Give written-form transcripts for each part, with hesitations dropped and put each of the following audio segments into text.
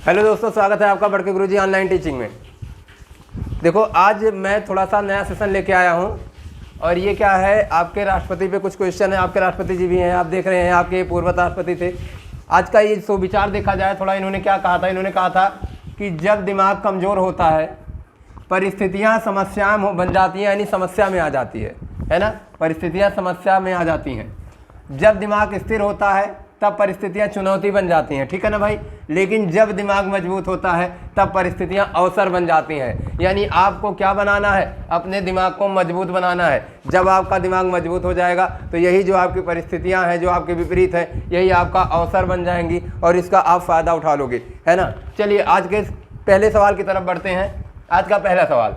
Hello दोस्तों, स्वागत है आपका बड़के गुरुजी ऑनलाइन टीचिंग में। देखो, आज मैं थोड़ा सा नया सेशन लेके आया हूँ और ये क्या है, आपके राष्ट्रपति पे कुछ क्वेश्चन है। आपके राष्ट्रपति जी भी हैं, आप देख रहे हैं, आपके पूर्व राष्ट्रपति थे। आज का ये सुविचार देखा जाए थोड़ा, इन्होंने क्या कहा था। इन्होंने कहा था कि जब दिमाग कमज़ोर होता है, परिस्थितियाँ समस्याएँ बन जाती हैं, यानी समस्या में आ जाती है ना। परिस्थितियाँ समस्या में आ जाती हैं। जब दिमाग स्थिर होता है तब परिस्थितियाँ चुनौती बन जाती हैं, ठीक है ना भाई। लेकिन जब दिमाग मजबूत होता है तब परिस्थितियाँ अवसर बन जाती हैं। यानी आपको क्या बनाना है, अपने दिमाग को मजबूत बनाना है। जब आपका दिमाग मजबूत हो जाएगा तो यही जो आपकी परिस्थितियाँ हैं, जो आपके विपरीत हैं, यही आपका अवसर बन जाएंगी और इसका आप फ़ायदा उठा लोगे, है ना। चलिए आज के पहले सवाल की तरफ बढ़ते हैं। आज का पहला सवाल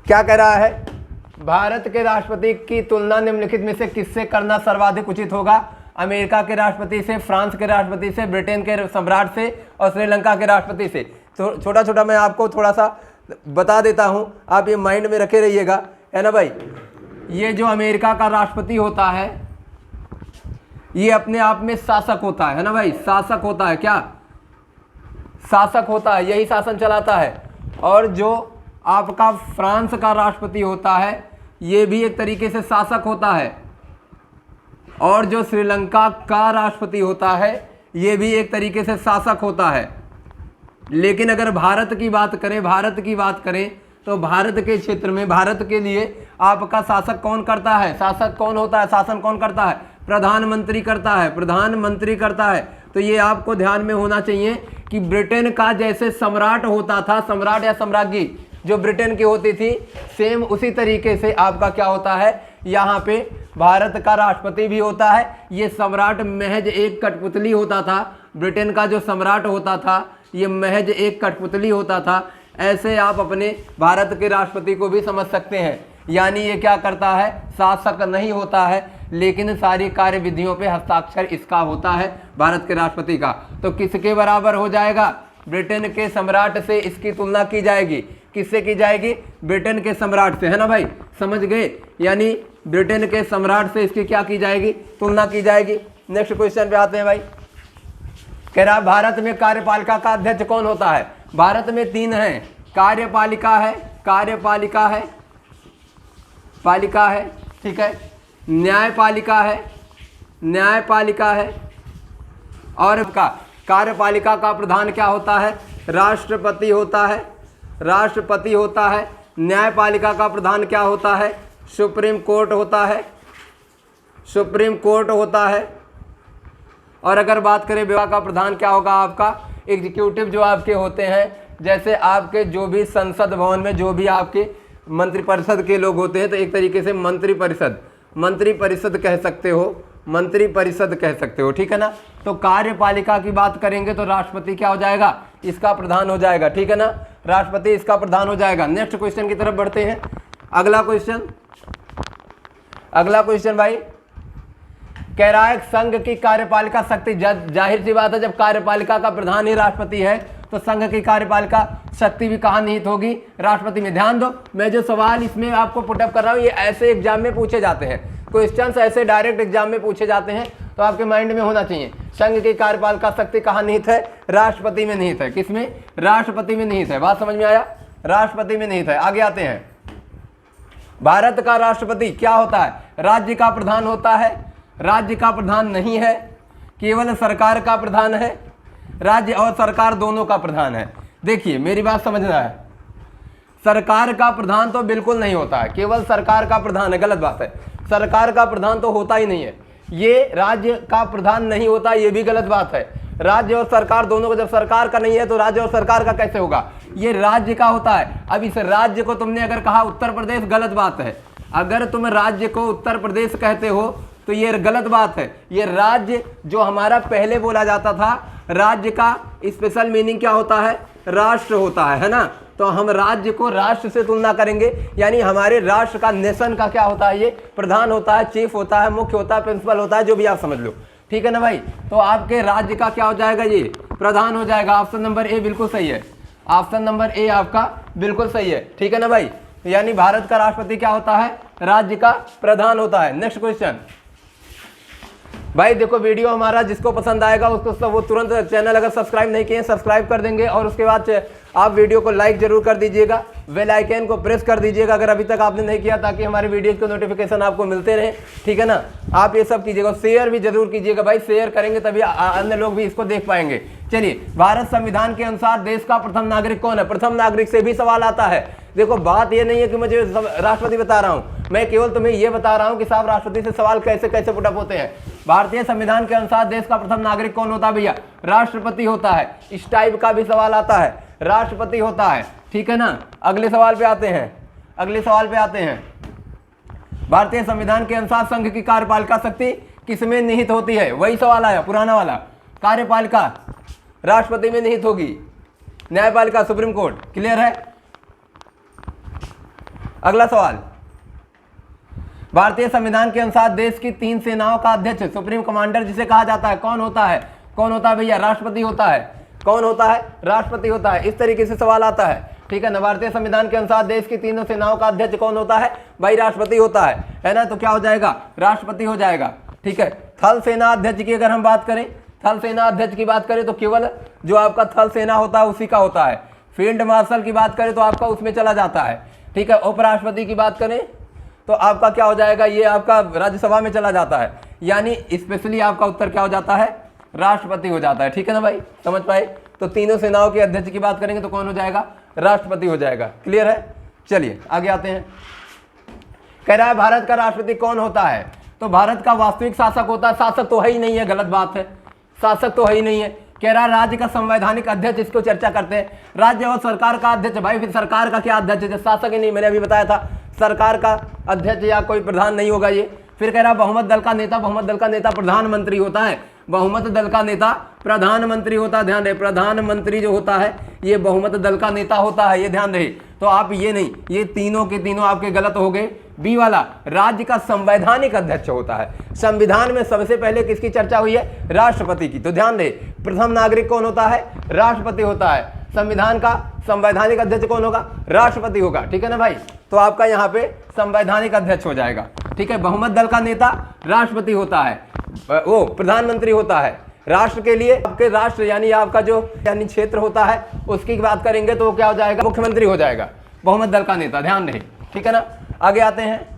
क्या कह रहा है, भारत के राष्ट्रपति की तुलना निम्नलिखित में से किससे करना सर्वाधिक उचित होगा। अमेरिका के राष्ट्रपति से, फ्रांस के राष्ट्रपति से, ब्रिटेन के सम्राट से और श्रीलंका के राष्ट्रपति से। तो छोटा छोटा मैं आपको थोड़ा सा बता देता हूं, आप ये माइंड में रखे रहिएगा, है ना भाई। ये जो अमेरिका का राष्ट्रपति होता है ये अपने आप में शासक होता है ना भाई। शासक होता है, क्या शासक होता है, यही शासन चलाता है। और जो आपका फ्रांस का राष्ट्रपति होता है ये भी एक तरीके से शासक होता है। और जो श्रीलंका का राष्ट्रपति होता है ये भी एक तरीके से शासक होता है। लेकिन अगर भारत की बात करें तो भारत के क्षेत्र में, भारत के लिए आपका शासक कौन करता है, शासक कौन होता है, शासन कौन करता है, प्रधानमंत्री करता है, प्रधानमंत्री करता है। तो ये आपको ध्यान में होना चाहिए कि ब्रिटेन का जैसे सम्राट होता था, सम्राट या सम्राज्ञी जो ब्रिटेन की होती थी, सेम उसी तरीके से आपका क्या होता है, यहाँ पे भारत का राष्ट्रपति भी होता है। ये सम्राट महज एक कठपुतली होता था। ब्रिटेन का जो सम्राट होता था ये महज एक कठपुतली होता था। ऐसे आप अपने भारत के राष्ट्रपति को भी समझ सकते हैं। यानी ये क्या करता है, शासक नहीं होता है, लेकिन सारी कार्य विधियों पे हस्ताक्षर इसका होता है, भारत के राष्ट्रपति का। तो किसके बराबर हो जाएगा, ब्रिटेन के सम्राट से इसकी तुलना की जाएगी। किससे की जाएगी, ब्रिटेन के सम्राट से, है ना भाई, समझ गए। यानी ब्रिटेन के सम्राट से इसकी क्या की जाएगी, तुलना की जाएगी। नेक्स्ट क्वेश्चन पे आते हैं भाई। कह रहा भारत में कार्यपालिका का अध्यक्ष कौन होता है। भारत में 3 हैं, कार्यपालिका है, कार्यपालिका है, पालिका है, ठीक है, न्यायपालिका है, न्यायपालिका है। और कार्यपालिका का प्रधान क्या होता है, राष्ट्रपति होता है, राष्ट्रपति होता है। न्यायपालिका का प्रधान क्या होता है, सुप्रीम कोर्ट होता है, सुप्रीम कोर्ट होता है। और अगर बात करें विभाग का प्रधान क्या होगा, आपका एग्जीक्यूटिव जो आपके होते हैं, जैसे आपके जो भी संसद भवन में जो भी आपके मंत्रिपरिषद के लोग होते हैं, तो एक तरीके से मंत्रिपरिषद कह सकते हो, मंत्रिपरिषद कह सकते हो, ठीक है ना। तो कार्यपालिका की बात करेंगे तो राष्ट्रपति क्या हो जाएगा, इसका प्रधान हो जाएगा, ठीक है ना, राष्ट्रपति इसका प्रधान हो जाएगा। नेक्स्ट क्वेश्चन की तरफ बढ़ते हैं। अगला क्वेश्चन भाई कह रहा है संघ की कार्यपालिका शक्ति, जाहिर सी बात है जब कार्यपालिका का प्रधान ही राष्ट्रपति है तो संघ की कार्यपालिका शक्ति भी कहाँ निहित होगी, राष्ट्रपति में। ध्यान दो, मैं जो सवाल इसमें आपको पुटअप कर रहा हूँ ये ऐसे एग्जाम में पूछे जाते हैं, क्वेश्चंस ऐसे डायरेक्ट एग्जाम में पूछे जाते हैं, तो आपके माइंड में होना चाहिए। संघ की कार्यपालिका शक्ति कहाँ निहित है, राष्ट्रपति में निहित है। किसमें, राष्ट्रपति में निहित है। बात समझ में आया, राष्ट्रपति में निहित है। आगे आते हैं। भारत का राष्ट्रपति क्या होता है, राज्य का प्रधान होता है, राज्य का प्रधान नहीं है, केवल सरकार का प्रधान है, राज्य और सरकार दोनों का प्रधान है। देखिए मेरी बात समझना है, सरकार का प्रधान तो बिल्कुल नहीं होता है, केवल सरकार का प्रधान है, गलत बात है। सरकार का प्रधान तो होता ही नहीं है। ये राज्य का प्रधान नहीं होता, ये भी गलत बात है। राज्य और सरकार दोनों को, जब सरकार का नहीं है तो राज्य और सरकार का कैसे होगा, ये राज्य का होता है। अब इस राज्य को तुमने अगर कहा उत्तर प्रदेश, गलत बात है। अगर तुम राज्य को उत्तर प्रदेश कहते हो तो ये गलत बात है। ये राज्य जो हमारा पहले बोला जाता था, राज्य का स्पेशल मीनिंग क्या होता है, राष्ट्र होता है ना। तो हम राज्य को राष्ट्र से तुलना करेंगे, यानी हमारे राष्ट्र का, नेशन का क्या होता है, ये प्रधान होता है, चीफ होता है, मुख्य होता है, प्रिंसिपल होता है, जो भी आप समझ लो, ठीक है ना भाई। तो आपके राज्य का क्या हो जाएगा, ये प्रधान हो जाएगा। ऑप्शन नंबर ए बिल्कुल सही है, ऑप्शन नंबर ए आपका बिल्कुल सही है, ठीक है ना भाई। यानी भारत का राष्ट्रपति क्या होता है, राज्य का प्रधान होता है। नेक्स्ट क्वेश्चन, भाई देखो वीडियो हमारा जिसको पसंद आएगा उसको सब वो तुरंत चैनल अगर सब्सक्राइब नहीं किए सब्सक्राइब कर देंगे, और उसके बाद आप वीडियो को लाइक जरूर कर दीजिएगा, बेल आइकन को प्रेस कर दीजिएगा अगर अभी तक आपने नहीं किया, ताकि हमारे वीडियो के नोटिफिकेशन आपको मिलते रहे। ठीक है ना, आप ये सब कीजिएगा, शेयर भी जरूर कीजिएगा भाई, शेयर करेंगे तभी अन्य लोग भी इसको देख पाएंगे। चलिए, भारत संविधान के अनुसार देश का प्रथम नागरिक कौन है? प्रथम नागरिक से भी सवाल आता है। देखो बात ये नहीं है कि मुझे राष्ट्रपति बता रहा हूं, मैं केवल तुम्हें ये बता रहा हूं कि साहब राष्ट्रपति से सवाल कैसे कैसे पुटअप होते हैं। भारतीय संविधान के अनुसार देश का प्रथम नागरिक कौन होता है भैया? राष्ट्रपति होता है। इस टाइप का भी सवाल आता है, राष्ट्रपति होता है। ठीक है ना, अगले सवाल पे आते हैं, अगले सवाल पे आते हैं। भारतीय संविधान के अनुसार संघ की कार्यपालिका शक्ति किसमें निहित होती है? वही सवाल आया पुराना वाला, कार्यपालिका राष्ट्रपति में निहित होगी, न्यायपालिका सुप्रीम कोर्ट। क्लियर है? अगला सवाल, भारतीय संविधान के अनुसार देश की 3 सेनाओं का अध्यक्ष सुप्रीम कमांडर जिसे कहा जाता है कौन होता है? कौन होता है भैया? राष्ट्रपति होता है। कौन होता है? राष्ट्रपति होता है। इस तरीके से सवाल आता है। ठीक है ना, भारतीय संविधान के अनुसार देश की 3 सेनाओं का अध्यक्ष कौन होता है? भाई राष्ट्रपति होता है ना, तो क्या हो जाएगा? राष्ट्रपति हो जाएगा। ठीक है, थल सेना अध्यक्ष की अगर हम बात करें, थल सेना अध्यक्ष की बात करें तो केवल जो आपका थल सेना होता है उसी का होता है। फील्ड मार्शल की बात करें तो आपका उसमें चला जाता है। ठीक है, उपराष्ट्रपति की बात करें तो आपका क्या हो जाएगा? ये आपका राज्यसभा में चला जाता है, यानी स्पेशली आपका उत्तर क्या हो जाता है? राष्ट्रपति हो जाता है। ठीक है ना भाई, समझ पाए? तो तीनों सेनाओं के अध्यक्ष की बात करेंगे तो कौन हो जाएगा? राष्ट्रपति हो जाएगा। क्लियर है? चलिए आगे आते हैं। कह रहा है भारत का राष्ट्रपति कौन होता है? तो भारत का वास्तविक शासक होता है। शासक तो है ही नहीं है, गलत बात है, शासक तो है ही नहीं है। कह रहा है राज्य का संवैधानिक अध्यक्ष, इसको चर्चा करते हैं। राज्य और सरकार का अध्यक्ष, भाई फिर सरकार का क्या अध्यक्ष है? शासक ही नहीं, मैंने अभी बताया था सरकार का अध्यक्ष या कोई प्रधान नहीं होगा ये। फिर कह रहा बहुमत दल का नेता, बहुमत दल का नेता प्रधानमंत्री होता है। बहुमत दल का नेता प्रधानमंत्री होता है, ध्यान रहे, प्रधानमंत्री जो होता है ये बहुमत दल का नेता होता है, ये ध्यान रहे। तो आप ये नहीं, ये तीनों के तीनों आपके गलत हो गए। बी वाला राज्य का संवैधानिक अध्यक्ष होता है। संविधान में सबसे पहले किसकी चर्चा हुई है? राष्ट्रपति की। तो ध्यान रहे, प्रथम नागरिक कौन होता है? राष्ट्रपति होता है। संविधान का संवैधानिक अध्यक्ष कौन होगा? राष्ट्रपति होगा। ठीक है ना भाई, तो आपका यहाँ पे संवैधानिक अध्यक्ष हो जाएगा। ठीक है, बहुमत दल का नेता राष्ट्रपति होता है, वो प्रधानमंत्री होता है। राष्ट्र के लिए आपके राष्ट्र यानी आपका जो यानी क्षेत्र होता है उसकी बात करेंगे तो वो क्या हो जाएगा? मुख्यमंत्री हो जाएगा, बहुमत दल का नेता, ध्यान रहे। ठीक है ना, आगे आते हैं।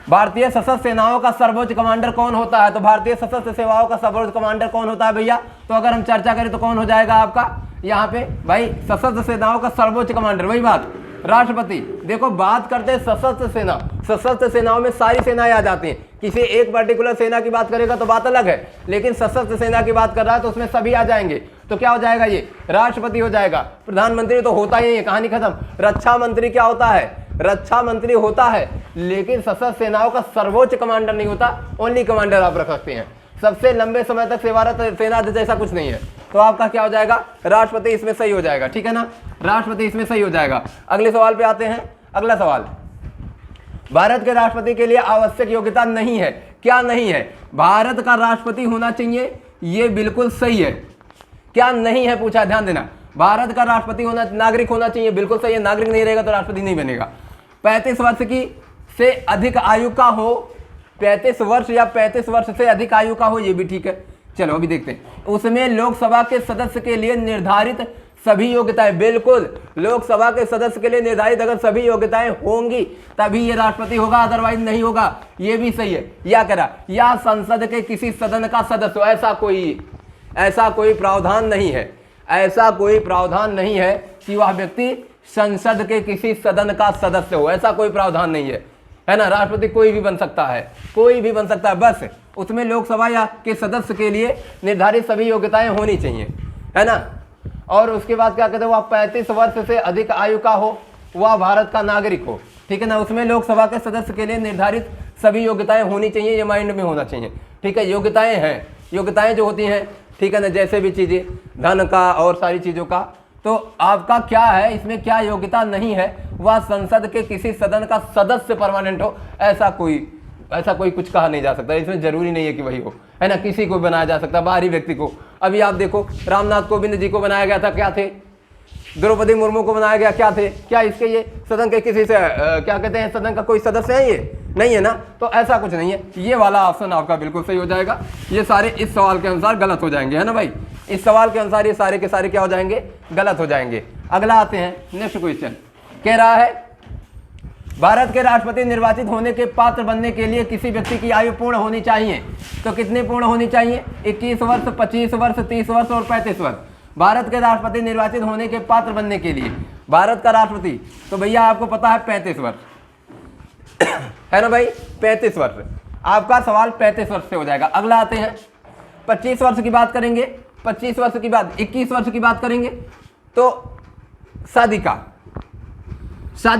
भारतीय सशस्त्र सेनाओं का सर्वोच्च कमांडर कौन होता है? तो भारतीय सशस्त्र सेवाओं का सर्वोच्च कमांडर कौन होता है भैया? तो अगर हम चर्चा करें तो कौन हो जाएगा आपका यहाँ पे? भाई सशस्त्र सेनाओं का सर्वोच्च कमांडर, वही बात, राष्ट्रपति। देखो बात करते हैं सशस्त्र सेना, सशस्त्र सेनाओं में सारी सेनाएं आ जाती हैं। किसी एक पर्टिकुलर सेना की बात करेगा तो बात अलग है, लेकिन सशस्त्र सेना की बात कर रहा है तो उसमें सभी आ जाएंगे। तो क्या हो जाएगा? ये राष्ट्रपति हो जाएगा। प्रधानमंत्री तो होता ही है, कहानी खत्म। रक्षा मंत्री क्या होता है? रक्षा मंत्री होता है, लेकिन सशस्त्र सेनाओं का सर्वोच्च कमांडर नहीं होता, ओनली कमांडर आप रख सकते हैं। सबसे लंबे समय तक सेवारत सेना जैसा कुछ नहीं है। तो आपका क्या हो जाएगा? राष्ट्रपति इसमें सही हो जाएगा। ठीक है ना, राष्ट्रपति इसमें सही हो जाएगा। अगले सवाल पे आते हैं। अगला सवाल, भारत के राष्ट्रपति के लिए आवश्यक योग्यता नहीं है। क्या नहीं है? भारत का राष्ट्रपति होना चाहिए, ये बिल्कुल सही है। क्या नहीं है पूछा, ध्यान देना। भारत का राष्ट्रपति होना, नागरिक होना चाहिए, बिल्कुल सही है। नागरिक नहीं रहेगा तो राष्ट्रपति नहीं बनेगा। 35 वर्ष की से अधिक आयु का हो, 35 वर्ष या 35 वर्ष से अधिक आयु का हो, ये भी ठीक है। चलो अभी देखते हैं। उसमें लोकसभा के सदस्य के लिए निर्धारित सभी योग्यताएं, बिल्कुल लोकसभा के सदस्य के लिए निर्धारित अगर सभी योग्यताएं होंगी तभी ये राष्ट्रपति होगा, अदरवाइज नहीं होगा, ये भी सही है। या करा या संसद के किसी सदन का सदस्य, ऐसा कोई प्रावधान नहीं है, ऐसा कोई प्रावधान नहीं है कि वह व्यक्ति संसद के किसी सदन का सदस्य हो, ऐसा कोई प्रावधान नहीं है ना। राष्ट्रपति कोई भी बन सकता है, कोई भी बन सकता है, बस उसमें लोकसभा या के सदस्य के लिए निर्धारित सभी योग्यताएं होनी चाहिए, है ना। और उसके बाद क्या कहते हैं, वह 35 वर्ष से अधिक आयु का हो, वह भारत का नागरिक हो, ठीक है ना। उसमें लोकसभा के सदस्य के लिए निर्धारित सभी योग्यताएं होनी चाहिए, ये माइंड में होना चाहिए, ठीक है। योग्यताएं हैं, योग्यताएं जो होती हैं, ठीक है ना, जैसे भी चीज़ें धन का और सारी चीज़ों का, तो आपका क्या है, इसमें क्या योग्यता नहीं है, वह संसद के किसी सदन का सदस्य परमानेंट हो, ऐसा कोई कुछ कहा नहीं जा सकता। इसमें जरूरी नहीं है कि वही हो, है ना, किसी को बनाया जा सकता, बाहरी व्यक्ति को। अभी आप देखो रामनाथ कोविंद जी को बनाया गया था, क्या थे, द्रौपदी मुर्मू को बनाया गया, क्या थे, क्या इसके ये सदन के किसी से क्या कहते हैं, सदन का कोई सदस्य है, ये नहीं है ना, तो ऐसा कुछ नहीं है। ये वाला ऑप्शन आपका बिल्कुल सही हो जाएगा। ये सारे इस सवाल के अनुसार गलत हो जाएंगे, है ना भाई, इस सवाल के अनुसार ये सारे के सारे क्या हो जाएंगे, गलत हो जाएंगे। अगला आते हैं नेक्स्ट क्वेश्चन, कह रहा है भारत के राष्ट्रपति निर्वाचित होने के पात्र बनने के लिए किसी व्यक्ति की आयु पूर्ण होनी चाहिए, तो कितनी पूर्ण होनी चाहिए, 21 वर्ष, 25 वर्ष, 30 वर्ष और 35 वर्ष। भारत के राष्ट्रपति निर्वाचित होने के पात्र बनने के लिए, भारत का राष्ट्रपति, तो भैया आपको पता है 35 वर्ष है ना भाई, 35 वर्ष। आपका सवाल 35 वर्ष से हो जाएगा। अगला आते हैं 25 वर्ष की बात करेंगे, 25 वर्ष की बात, 21 वर्ष की बात करेंगे तो शादी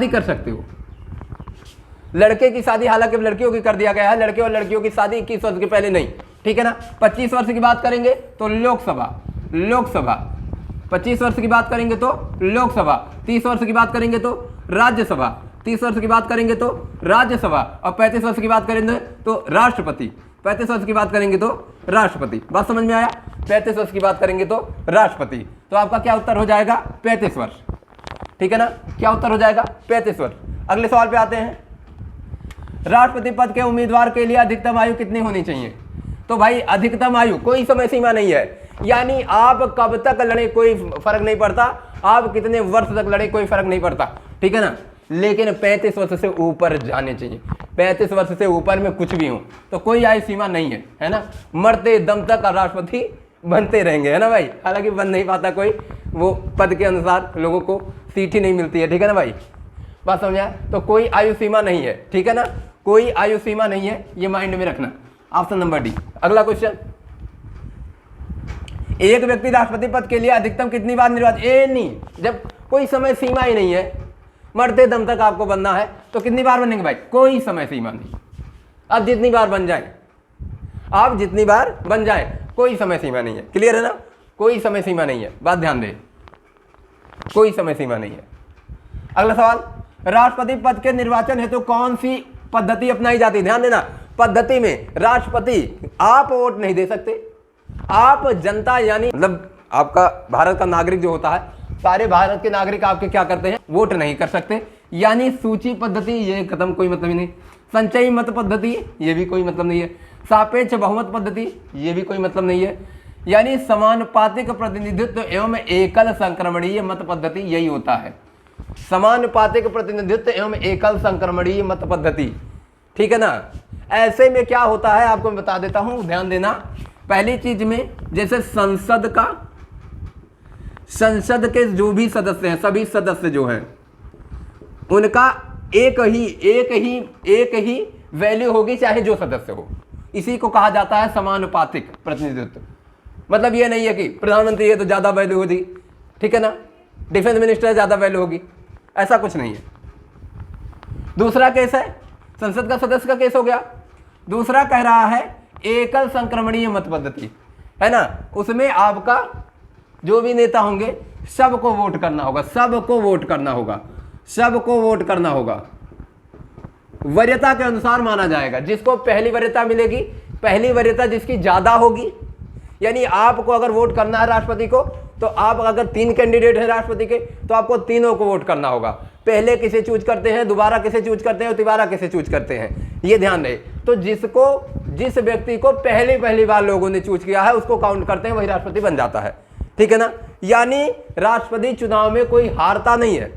कर सकते हो। लड़के की शादी हालांकि लड़कियों की कर दिया गया है, लड़के और लड़कियों की शादी 21 वर्ष के पहले नहीं, ठीक है ना। 25 वर्ष की बात करेंगे तो लोकसभा, 25 वर्ष की बात करेंगे तो लोकसभा, 30 वर्ष की बात करेंगे तो राज्यसभा, 30 वर्ष की बात करेंगे तो राज्यसभा, और 35 वर्ष की बात करेंगे तो राष्ट्रपति, 35 वर्ष की बात करेंगे तो राष्ट्रपति। बात समझ में आया, 35 वर्ष की बात करेंगे तो राष्ट्रपति। तो आपका क्या उत्तर हो जाएगा, 35 वर्ष, ठीक है ना, क्या उत्तर हो जाएगा, 35 वर्ष। अगले सवाल पे आते हैं, राष्ट्रपति पद के उम्मीदवार के लिए अधिकतम आयु कितनी होनी चाहिए। तो भाई अधिकतम आयु कोई समय सीमा नहीं है, यानी आप कब तक लड़े कोई फर्क नहीं पड़ता, आप कितने वर्ष तक लड़े कोई फर्क नहीं पड़ता, ठीक है ना, लेकिन 35 वर्ष से ऊपर जाने चाहिए। 35 वर्ष से ऊपर में कुछ भी हो तो कोई आयु सीमा नहीं है ना, मरते दम तक राष्ट्रपति बनते रहेंगे, है ना भाई। हालांकि बन नहीं पाता कोई, वो पद के अनुसार लोगों को सीट ही नहीं मिलती है, ठीक है ना भाई, बात समझा। तो कोई आयु सीमा नहीं है, ठीक है ना, कोई आयु सीमा नहीं है, ये माइंड में रखना। Option number D. अगला क्वेश्चन, एक व्यक्ति राष्ट्रपति पद के लिए अधिकतम कितनी बार निर्वाचित, नहीं, जब कोई समय सीमा ही नहीं है, मरते दम तक आपको बनना है तो कितनी बार बनेंगे भाई, कोई समय सीमा नहीं, आप जितनी बार बन जाए, आप जितनी बार बन जाए, कोई समय सीमा नहीं है, क्लियर है ना, कोई समय सीमा नहीं है, बात ध्यान दें, कोई समय सीमा नहीं है। अगला सवाल, राष्ट्रपति पद के निर्वाचन हेतु कौन सी पद्धति अपनाई जाती है। ध्यान देना, पद्धति में राष्ट्रपति आप वोट नहीं दे सकते, आप जनता यानी मतलब आपका भारत का नागरिक जो होता है, सारे भारत के नागरिक आपके क्या करते हैं, वोट नहीं कर सकते, यानी सूची पद्धति ये खत्म, कोई मतलब ही नहीं। संचयी मत पद्धति ये भी कोई मतलब नहीं है। सापेक्ष बहुमत पद्धति ये भी कोई मतलब नहीं है, यानी समानुपातिक प्रतिनिधित्व एवं एकल संक्रमणीय मत पद्धति यही होता है, समानुपातिक प्रतिनिधित्व एवं एकल संक्रमणीय मत पद्धति, ठीक है ना। ऐसे में क्या होता है आपको मैं बता देता हूं, ध्यान देना। पहली चीज में जैसे संसद के जो भी सदस्य हैं, सभी सदस्य जो हैं उनका एक ही वैल्यू होगी, चाहे जो सदस्य हो, इसी को कहा जाता है समानुपातिक प्रतिनिधित्व। मतलब ये नहीं है कि प्रधानमंत्री है तो ज्यादा वैल्यू होगी, ठीक है ना, डिफेंस मिनिस्टर ज्यादा वैल्यू होगी, ऐसा कुछ नहीं है। दूसरा केस है संसद का सदस्य का केस हो गया। दूसरा कह रहा है एकल संक्रमणीय मत पद्धति, है ना, उसमें आपका जो भी नेता होंगे सबको वोट करना होगा, सबको वोट करना होगा, सबको वोट करना होगा, वरीयता के अनुसार माना जाएगा। जिसको पहली वरीयता मिलेगी, पहली वरीयता जिसकी ज्यादा होगी, यानी आपको अगर वोट करना है राष्ट्रपति को, तो आप अगर 3 कैंडिडेट हैं राष्ट्रपति के तो आपको तीनों को वोट करना होगा। पहले किसे चूज करते हैं, दोबारा किसे चूज करते हैं और तिबारा किसे चूज करते हैं, ये ध्यान रहे। तो जिस व्यक्ति को पहली बार लोगों ने चूज किया है उसको काउंट करते हैं, वही राष्ट्रपति बन जाता है, ठीक है ना। यानी राष्ट्रपति चुनाव में कोई हारता नहीं है,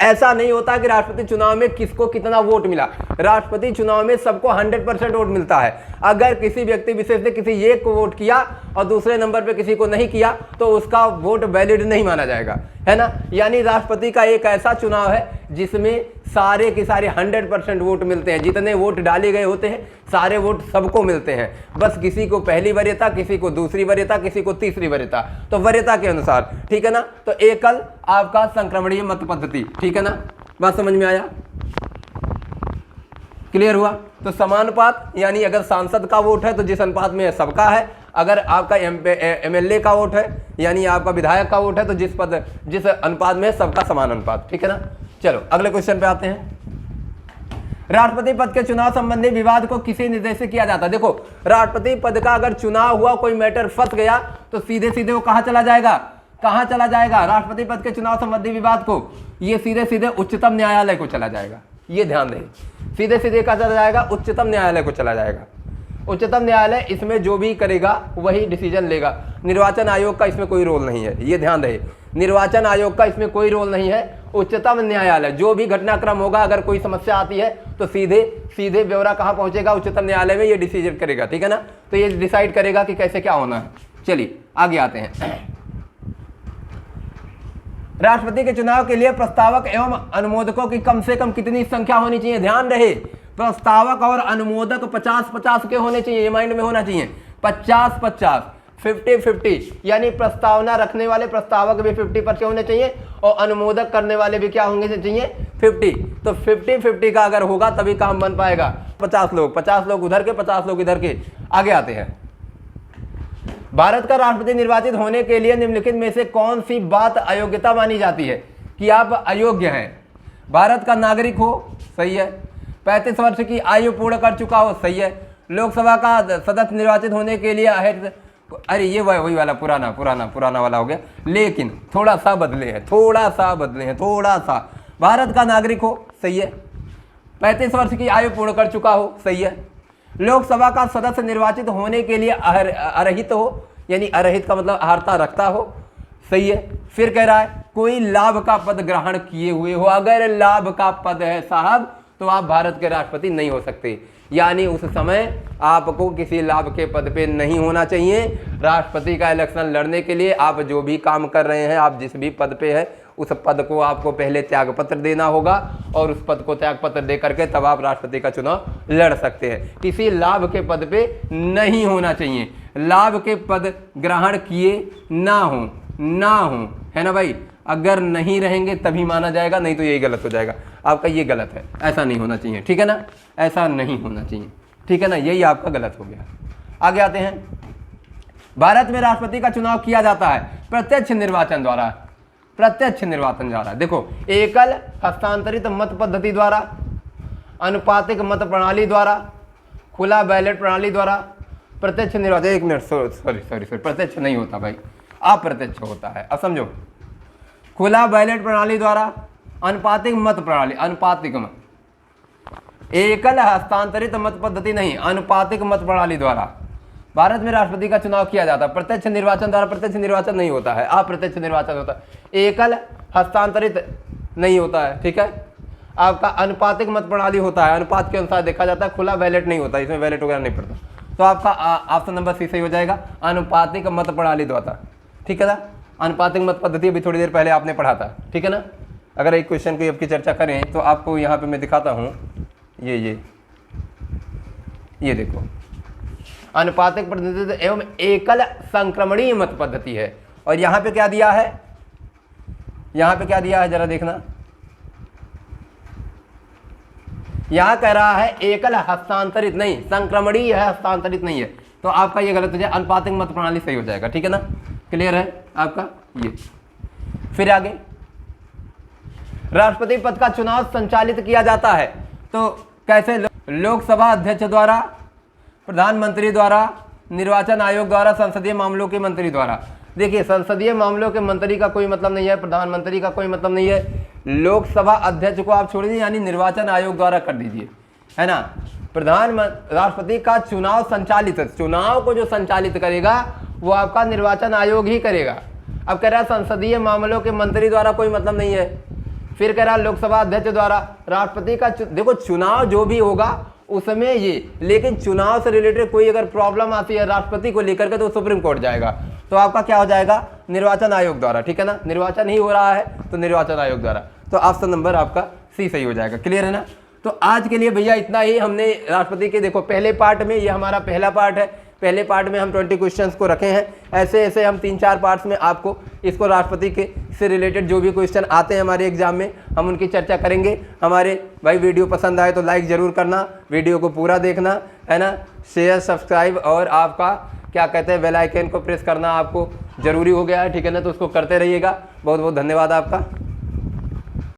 ऐसा नहीं होता कि राष्ट्रपति चुनाव में किसको कितना वोट मिला। राष्ट्रपति चुनाव में सबको 100% वोट मिलता है। अगर किसी व्यक्ति विशेष ने किसी एक को वोट किया और दूसरे नंबर पे किसी को नहीं किया तो उसका वोट वैलिड नहीं माना जाएगा, है ना। यानी राष्ट्रपति का एक ऐसा चुनाव है जिसमें सारे के सारे 100% वोट मिलते हैं। जितने वोट डाले गए होते हैं सारे वोट सबको मिलते हैं, बस किसी को पहली वरीयता, किसी को दूसरी वरीयता, किसी को तीसरी वरीयता, तो वरीयता के अनुसार, ठीक है ना। तो एकल आपका संक्रमणीय मत पद्धति, ठीक है ना, बात समझ में आया, क्लियर हुआ। तो समानुपात यानी अगर सांसद का वोट है तो जिस अनुपात में सबका है, अगर आपका एमएलए का वोट है यानी आपका विधायक का वोट है तो जिस अनुपात में है सबका समान अनुपात, ठीक है ना। चलो अगले क्वेश्चन पे आते हैं। राष्ट्रपति पद के चुनाव संबंधी विवाद को किसी निर्देश से किया जाता है। देखो राष्ट्रपति पद का अगर चुनाव हुआ, कोई मैटर फंस गया तो सीधे सीधे वो कहां चला जाएगा, कहाँ चला जाएगा? राष्ट्रपति पद के चुनाव संबंधी विवाद को ये सीधे सीधे उच्चतम न्यायालय को चला जाएगा। ये ध्यान दें, सीधे सीधे कहाँ चला जाएगा? उच्चतम न्यायालय को चला जाएगा। उच्चतम न्यायालय इसमें जो भी करेगा वही डिसीजन लेगा। निर्वाचन आयोग का इसमें कोई रोल नहीं है, ये ध्यान रहे। निर्वाचन आयोग का इसमें कोई रोल नहीं है। उच्चतम न्यायालय जो भी घटनाक्रम होगा, अगर कोई समस्या आती है तो सीधे सीधे ब्यौरा कहाँ पहुंचेगा? उच्चतम न्यायालय में ये डिसीजन करेगा, ठीक है ना। तो ये डिसाइड करेगा कि कैसे क्या होना है। चलिए आगे आते हैं। राष्ट्रपति के चुनाव के लिए प्रस्तावक एवं अनुमोदकों की कम से कम कितनी संख्या होनी चाहिए? ध्यान रहे, प्रस्तावक और अनुमोदक 50-50 के होने चाहिए, ये माइंड में होना चाहिए। 50-50, 50-50, यानी प्रस्तावना रखने वाले प्रस्तावक भी 50% होने चाहिए और अनुमोदक करने वाले भी क्या होंगे चाहिए? 50। तो 50-50 का अगर होगा तभी काम बन पाएगा। 50 लोग उधर के, 50 लोग इधर के। आगे आते हैं। भारत का राष्ट्रपति निर्वाचित होने के लिए निम्नलिखित में से कौन सी बात अयोग्यता मानी जाती है कि आप अयोग्य हैं? भारत का नागरिक हो, सही है। 35 वर्ष की आयु पूर्ण कर चुका हो, सही है। लोकसभा का सदस्य निर्वाचित होने के लिए अरे ये वही वाला पुराना वाला हो गया, लेकिन थोड़ा सा बदले हैं, थोड़ा सा। भारत का नागरिक हो, सही है। 35 वर्ष की आयु पूर्ण कर चुका हो, सही है। लोकसभा का सदस्य निर्वाचित होने के लिए अरहित हो, यानी अरहित का मतलब अर्हता रखता हो, सही है। फिर कह रहा है कोई लाभ का पद ग्रहण किए हुए हो। अगर लाभ का पद है साहब तो आप भारत के राष्ट्रपति नहीं हो सकते, यानी उस समय आपको किसी लाभ के पद पे नहीं होना चाहिए। राष्ट्रपति का इलेक्शन लड़ने के लिए आप जो भी काम कर रहे हैं, आप जिस भी पद पे है, उस पद को आपको पहले त्यागपत्र देना होगा और उस पद को त्यागपत्र दे करके तब आप राष्ट्रपति का चुनाव लड़ सकते हैं। किसी लाभ के पद पे नहीं होना चाहिए। लाभ के पद ग्रहण किए ना हो, है ना भाई। अगर नहीं रहेंगे तभी माना जाएगा, नहीं तो यही गलत हो जाएगा। आपका ये गलत है, ऐसा नहीं होना चाहिए, ठीक है ना। ऐसा नहीं होना चाहिए, ठीक है ना, यही आपका गलत हो गया। आगे आते हैं। भारत में राष्ट्रपति का चुनाव किया जाता है प्रत्यक्ष निर्वाचन द्वारा। देखो, एकल हस्तांतरित मत पद्धति द्वारा, अनुपातिक मत प्रणाली द्वारा, खुला बैलेट प्रणाली द्वारा, प्रत्यक्ष निर्वाचन। एक मिनट, सॉरी, प्रत्यक्ष नहीं होता भाई, अप्रत्यक्ष होता है। अब समझो, खुला बैलेट प्रणाली द्वारा, अनुपातिक मत प्रणाली, एकल हस्तांतरित मत पद्धति नहीं, अनुपातिक मत प्रणाली द्वारा भारत में राष्ट्रपति का चुनाव किया जाता है। प्रत्यक्ष निर्वाचन द्वारा प्रत्यक्ष निर्वाचन नहीं होता है, अप्रत्यक्ष निर्वाचन होता है। एकल हस्तांतरित नहीं होता है, ठीक है। आपका अनुपातिक मत प्रणाली होता है, अनुपात के अनुसार देखा जाता है। खुला बैलेट नहीं होता, इसमें बैलेट वगैरह नहीं पड़ता। तो आपका ऑप्शन नंबर सी सही हो जाएगा, अनुपातिक मत प्रणाली द्वारा, ठीक है ना। अनुपातिक मत पद्धति अभी थोड़ी देर पहले आपने पढ़ा था, ठीक है ना। अगर एक क्वेश्चन की आपकी चर्चा करें तो आपको यहाँ पे मैं दिखाता हूँ, ये देखो, अनुपातिक प्रतिनिधित्व एवं एकल संक्रमणीय मत पद्धति है। और यहाँ पे क्या दिया है, जरा देखना। यहाँ कह रहा है एकल हस्तांतरित नहीं, संक्रमणीय है, हस्तांतरित नहीं है। तो आपका ये गलत हो जाए, अनुपातिक मत प्रणाली सही हो जाएगा, ठीक है ना। क्लियर है आपका ये। फिर आगे, राष्ट्रपति पद का चुनाव संचालित किया जाता है तो कैसे? लोकसभा अध्यक्ष द्वारा, प्रधानमंत्री द्वारा, निर्वाचन आयोग द्वारा, संसदीय मामलों के मंत्री द्वारा। देखिए, संसदीय मामलों के मंत्री का कोई मतलब नहीं है, प्रधानमंत्री का कोई मतलब नहीं है। लोकसभा अध्यक्ष को आप छोड़ दीजिए, यानी निर्वाचन आयोग द्वारा कर दीजिए, है ना। राष्ट्रपति का चुनाव संचालित, चुनाव को जो संचालित करेगा वो आपका निर्वाचन आयोग ही करेगा। अब कह रहा है संसदीय मामलों के मंत्री द्वारा, कोई मतलब नहीं है। फिर कह रहा लोकसभा अध्यक्ष द्वारा। राष्ट्रपति का देखो, चुनाव जो भी होगा उसमें ये, लेकिन चुनाव से रिलेटेड कोई अगर प्रॉब्लम आती है राष्ट्रपति को लेकर के तो सुप्रीम कोर्ट जाएगा। तो आपका क्या हो जाएगा, निर्वाचन आयोग द्वारा, ठीक है ना। निर्वाचन ही हो रहा है तो निर्वाचन आयोग द्वारा। तो ऑप्शन नंबर आपका सी सही हो जाएगा। क्लियर है ना। तो आज के लिए भैया इतना ही। हमने राष्ट्रपति के, देखो पहले पार्ट में, ये हमारा पहला पार्ट है, पहले पार्ट में हम 20 क्वेश्चंस को रखे हैं। ऐसे ऐसे हम 3-4 पार्ट्स में आपको इसको राष्ट्रपति के से रिलेटेड जो भी क्वेश्चन आते हैं हमारे एग्जाम में, हम उनकी चर्चा करेंगे। हमारे भाई वीडियो पसंद आए तो लाइक ज़रूर करना, वीडियो को पूरा देखना, है ना। शेयर, सब्सक्राइब और आपका क्या कहते हैं, बेल आइकन को प्रेस करना आपको ज़रूरी हो गया है, ठीक है ना। तो उसको करते रहिएगा। बहुत बहुत धन्यवाद आपका।